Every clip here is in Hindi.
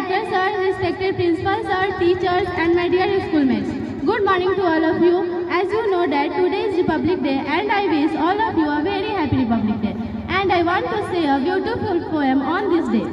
Director Sir, respected Principal Sir, teachers and my dear schoolmates. Good morning to all of you. As you know that today is Republic Day and I wish all of you a very happy Republic Day. And I want to say a beautiful poem on this day.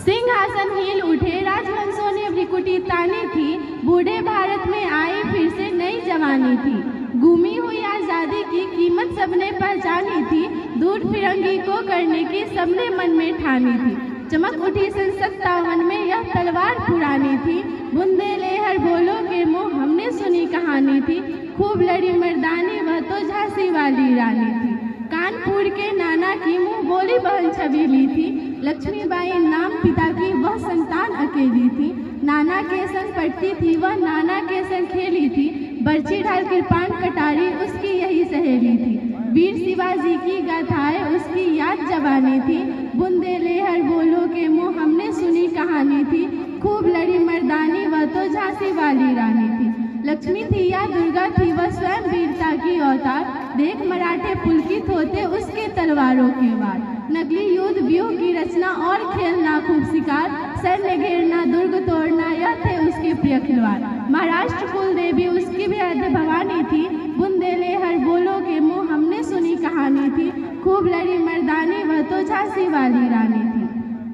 सिंहासन हिल उठे, राजवंशों ने भ्रिकुटी तानी थी, बूढ़े भारत में आई फिर से नई जवानी थी। गुमी हुई आज़ादी की कीमत सबने पहचानी थी, दूर फिरंगी को करने की सबने मन में ठानी थी। चमक उठी सन 57 में यह तलवार पुरानी थी, बुंदेलहर बोलो के मुँह हमने सुनी कहानी थी। खूब लड़ी मर्दानी वह तो झांसी वाली रानी थी। कानपुर के नाना की मुँह बोली बहन छबीली थी, लक्ष्मीबाई नाम पिता की वह संतान अकेली थी। नाना के संग पढ़ती थी वह, नाना के संग खेली थी, बर्छी ढाल कृपाण कटारी उसकी यही सहेली थी। वीर शिवाजी की गाथाएं उसकी याद जवानी थी, बुंदेलहर बोलो के मुँह हमने सुनी कहानी थी। खूब लड़ी मर्दानी वह तो झांसी वाली रानी थी। लक्ष्मी थी या दुर्गा थी वह स्वयं वीरता की अवतार, देख मराठे पुलकित होते उसके तलवारों के वार। नकली युद्ध व्यूह की रचना और खेलना खूब शिकार, सैन्य घेरना दुर्ग तोड़ना यह थे उसके प्रिय खिलवाड़। महाराष्ट्र कुल देवी उसकी भी आद्य भवानी थी, बुंदेलहर बोलो के मुँह हमने सुनी कहानी थी। खूब लड़ी मर्दानी वह तो झांसी वाली रानी थी।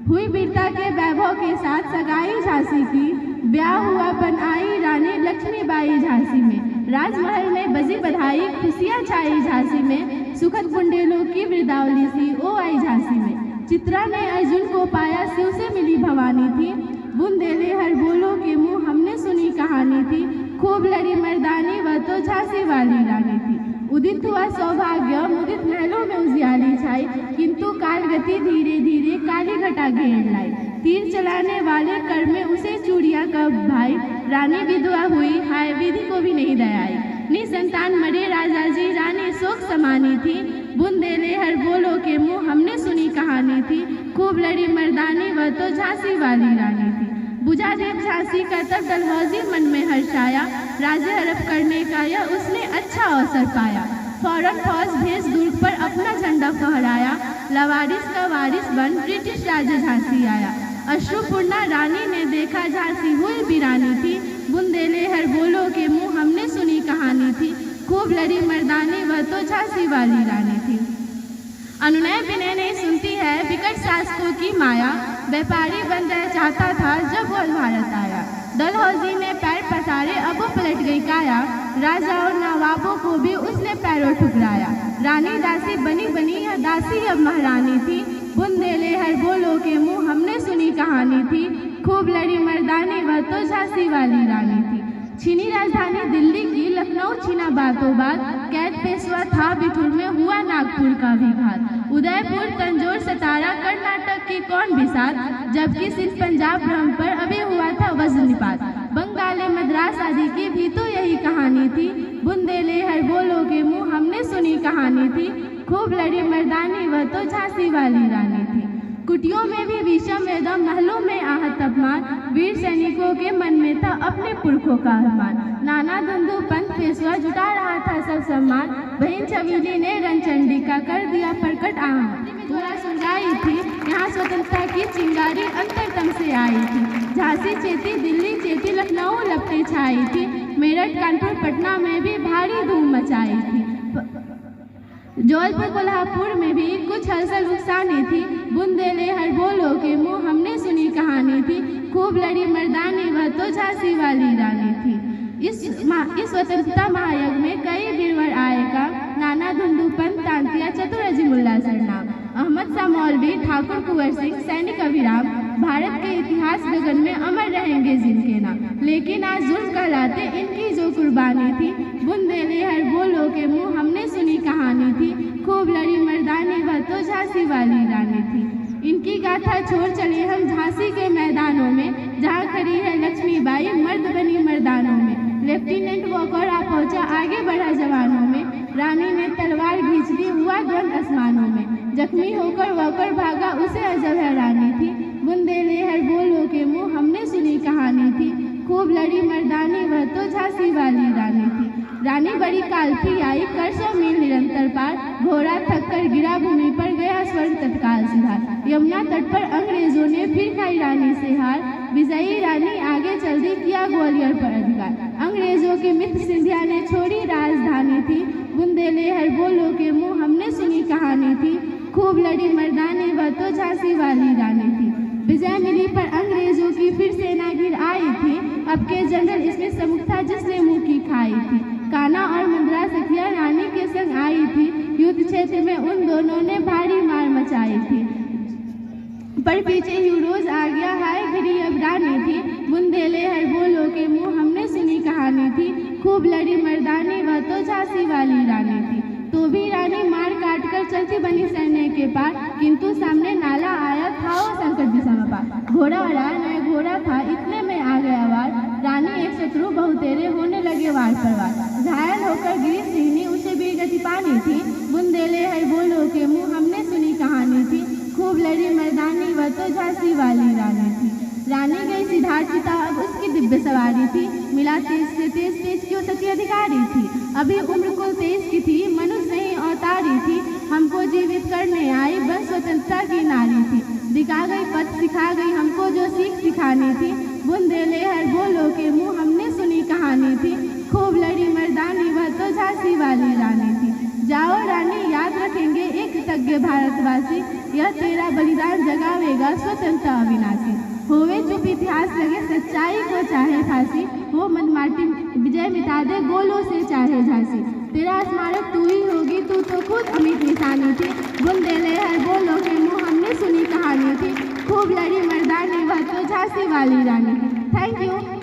हुई वीरता के वैभव के साथ सगाई झांसी की, ब्याह हुआ बन आई रानी लक्ष्मीबाई झांसी में। राजमहल में बजी बधाई, खुशियाँ छाई झांसी में, सुखद बुंदेलों की वृद्धावली सी ओ आई झांसी में। चित्रा ने अर्जुन को पाया, शिव से मिली भवानी थी, बुंदेलहर बोलो के मुँह हमने सुनी कहानी थी। खूब लड़ी मर्दानी वह तो झांसी वाली रानी थी। उदित हुआ सौभाग्य, मुदित महलों में उजियाली छाई, किंतु काल गति धीरे धीरे काली घटा घेर लाई। तीर चलाने वाले कर में उसे चूड़ियाँ कब भाई, रानी विधवा हुई हाय विधि को भी नहीं दया आई। निसंतान मरे राजा जी, रानी शोक समानी थी, बुंदेलहर बोलो के मुँह हमने सुनी कहानी थी। खूब लड़ी मर्दानी वह तो झांसी वाली रानी थी। बुझा देव झांसी का तब डलहौजी मन में हर्षाया, राज्य हड़प करने का यह उसने अच्छा अवसर पाया। फौरन फौज भेज दुर्ग पर अपना झंडा फहराया, लवारिस का वारिस बन ब्रिटिश राजा झांसी आया। अश्रुपूर्णा रानी ने देखा झांसी हुई वीरानी थी, बुंदेलहर बोलो के मुँह हमने सुनी कहानी थी। खूब लड़ी मर्दानी वह तो झांसी वाली रानी थी। अनुनय विनय नहीं सुनती है विकट शासकों की माया, व्यापारी बनना चाहता था जब वह भारत आया। डलहौजी ने पैर पसारे अब वो पलट गई काया, राजा और नवाबों को भी उसने पैरों ठुकराया। रानी दासी बनी बनी यह दासी अब महारानी थी, बुंदेलहर बोलो के मुँह हमने सुनी कहानी थी। खूब लड़ी मर्दानी वह तो झांसी वाली रानी थी। छीनी राजधानी दिल्ली की, लखनऊ छीना बातों बात, कैद पेशवा था बिठूर में हुआ नागपुर का भी घात। उदयपुर तंजौर सतारा कर्नाटक की कौन बिसात, जबकि सिर्फ पंजाब ब्रह्म पर अभी हुआ था वज्रपात। बंगाल मद्रास आदि की भी तो यही कहानी थी, बुंदेलहर बोलो के मुँह हमने सुनी कहानी थी। खूब लड़ी मर्दानी वह तो झांसी वाली रानी थी। कुटियों में भी विषम वेदम, महलों में आहत अपमान, वीर सैनिकों के मन में था अपने पुरखों का अभिमान। नाना धुंधु पंथ पेशवा जुटा रहा था सब सम्मान, बहन छबीली ने रणचंडी का कर दिया प्रकट आहवान। पूरा सुलगाई थी यहाँ स्वतंत्रता की चिंगारी अंतरतम से आई थी। झांसी चेती, दिल्ली चेती, लखनऊ लपटे छाई थी, मेरठ कानपुर पटना में भी भारी धूम मचाई थी। जौलपुर कोल्हापुर में भी कुछ हलचल रुखसानी थी, बुंदेलहर बोलो के मुँह हमने सुनी कहानी थी। खूब लड़ी मर्दानी वह तो झांसी वाली रानी थी। इस स्वतंत्रता महायज्ञ में कई वीरवर आएगा, नाना धुंधु पंत, तांतिया, चतुरजी मुल्ला सरनाम, अहमद शाह मौलवी, ठाकुर कुंवर सिंह, सैनिक अभिराम, भारत के इतिहास गगन में अमर रहेंगे जिनके नाम। लेकिन आज जुल्म कहलाते इनकी जो कुर्बानी थी, बुंदेलहर बोलो के मुँह हमने सुनी कहानी थी। खूब लड़ी मर्दानी वह तो झांसी वाली रानी थी। इनकी गाथा छोड़ चले हम झांसी के मैदानों में, जहाँ खड़ी है लक्ष्मीबाई मर्द बनी मर्दानों में। लेफ्टिनेंट वॉकर आ पहुँचा आगे बढ़ा जवानों में, रानी ने तलवार खींच दी हुआ द्वंद आसमानों में। जख्मी होकर वॉकर भागा उसे अजब हैरानी थी, बुंदेलहर बोलो के मुँह हमने सुनी कहानी थी। खूब लड़ी मर्दानी वह तो झांसी वाली रानी थी। रानी बड़ी कालपी आई कर 100 मील निरंतर पार, घोड़ा थक कर गिरा भूमि पर गया स्वर्ग तत्काल सुधार। यमुना तट पर अंग्रेजों ने फिर खाई रानी से हार, विजयी रानी आगे चल दी किया ग्वालियर पर अधिकार। अंग्रेजों के मित्र सिंधिया ने छोड़ी राजधानी थी, बुंदेलहर बोलो के मुंह हमने सुनी कहानी थी, खूब लड़ी मर्दानी वह तो झांसी वाली रानी थी। विजय मिली पर अंग्रेजों की फिर सेना गिर आई थी, अब के जनरल इसमें समुख था जिसने मुंह की खाई थी। कान्हा और मंदरा सखिया रानी के संग आई थी, युद्ध क्षेत्र में उन दोनों ने भारी मार मचाई थी। पर पीछे यूरोज आ गया, हाय गिरी अब रानी थी, बुंदेलहर बोलो के मुंह हमने सुनी कहानी थी, खूब लड़ी मर्दानी वह तो झांसी वाली रानी थी। तो भी रानी मार काट कर चलती बनी सैन्य के पार, किंतु सामने नाला आया था वो संकट दिशा में पार। घोड़ा अड़ा नया घोड़ा था, इतने में आ गया वार, रानी एक शत्रु बहुतेरे होने लगे वार पर वार। घायल होकर गिरी सिंहनी उसे भी गति पानी थी, बुंदेलहर बोलो के मुंह हमने सुनी कहानी थी, खूब लड़ी मर्दानी वह तो झांसी वाली रानी थी। रानी गई सिद्धार्थ पिता, अब उसकी दिव्य सवारी थी, मिला तेज से तेज की वो सती अधिकारी थी। अभी उम्र कुल 23 की थी, मनुष्य नहीं अवतारी थी, हमको जीवित करने आई बस स्वतंत्रता की नारी थी। दिखा गई पथ सिखा गई हमको जो सीख सिखानी थी, बुंदेलहर बोलो के मुंह हमने सुनी कहानी थी, खूब लड़ी मर्दानी वह तो झांसी वाली रानी थी। जाओ रानी याद रखेंगे एक कृतज्ञ भारतवासी, यह तेरा बलिदान जगावेगा स्वतंत्रता अविनाशी। होवे चुप इतिहास लगे सच्चाई को चाहे फांसी, वो मदमाटी विजय मिटा दे गोलों से चाहे झांसी। तेरा स्मारक तू ही होगी, तू तो खुद अमिट निशानी थी, बुंदेलहर बोलो के मुंह हमने सुनी कहानी थी, खूब लड़ी मर्दानी वह तो झांसी वाली रानी थी। Thank you.